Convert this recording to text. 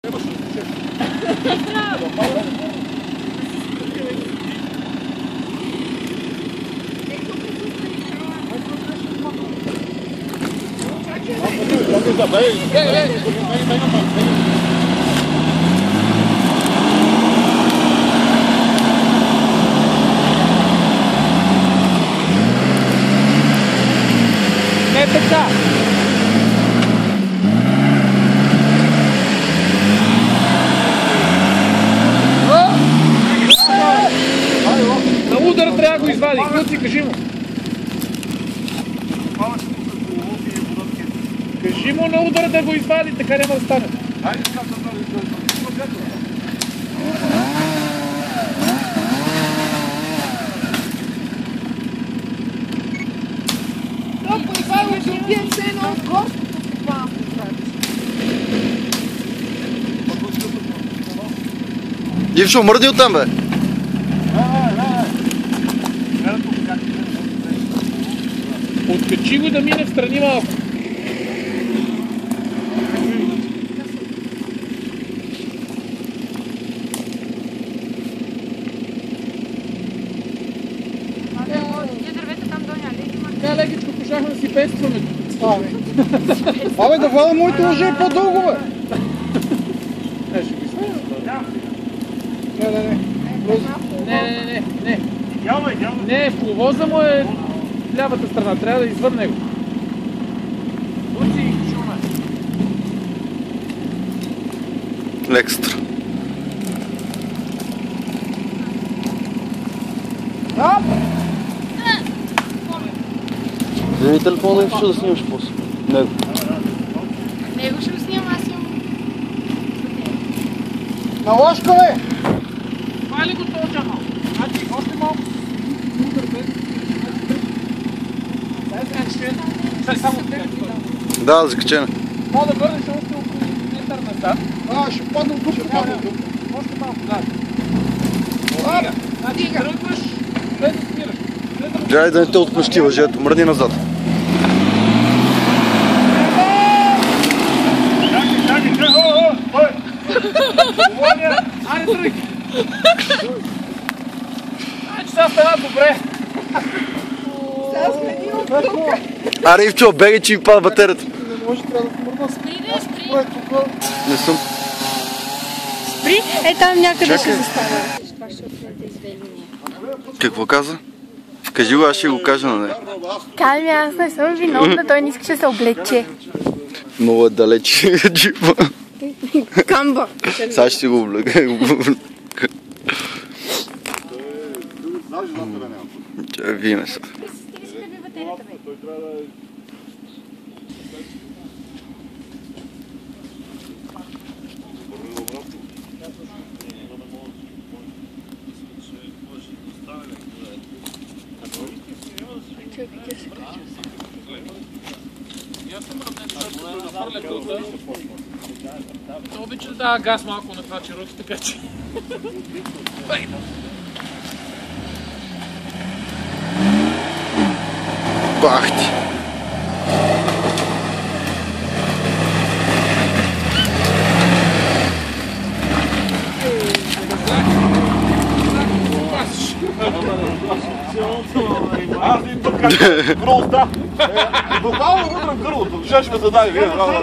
Не така! На удара трябва да го извади. Клюци, кажи му. Кажи му на удара да го извади, така няма да стане. Ивчо, мърдни оттам, бе! Откачи го да мине в страни малко. Така лекичко пошахме да си пестваме. Абе, да вада моите лъже е по-дълго, бе! Ще ги сваля? Не. Не, в коловоза му е лявата страна, трябва да извън него. Луци, чуме. Екстра. Вземи телефона и ще да снимаш после. Него. Него ще го снимам, аз имам. На ложка, бе! Това ли го този чахал? Значи, още малко. Сега само теб. Да, закачена. Мога да върнеш още около метър назад. Ще падна тук. Още малко, да. Значи, тръгваш, след да спираш. Гледай да не те отпусти въжето, мръдни назад. Айде, тръгай! Значи сега става добре. Аре, Ивчо, бегай, че ми пада батерията. Не може, трябва да помърна. Спри. Не съм. Спри? Е, там някъде Чакай. ще застане. Това ще отведете изведение. Какво каза? Кажи го, аз ще го кажа на нея. Калми, аз не съм виновна, той не искаше да се облече. Много е далеч джипа. Камба. Сега ще си го облека. Чай, виме се. Той обича да дава газ малко на това черуто, така че... Бах ти! Аз ви пък грозда. Буквално удрям гърлото. Ще ме зададе.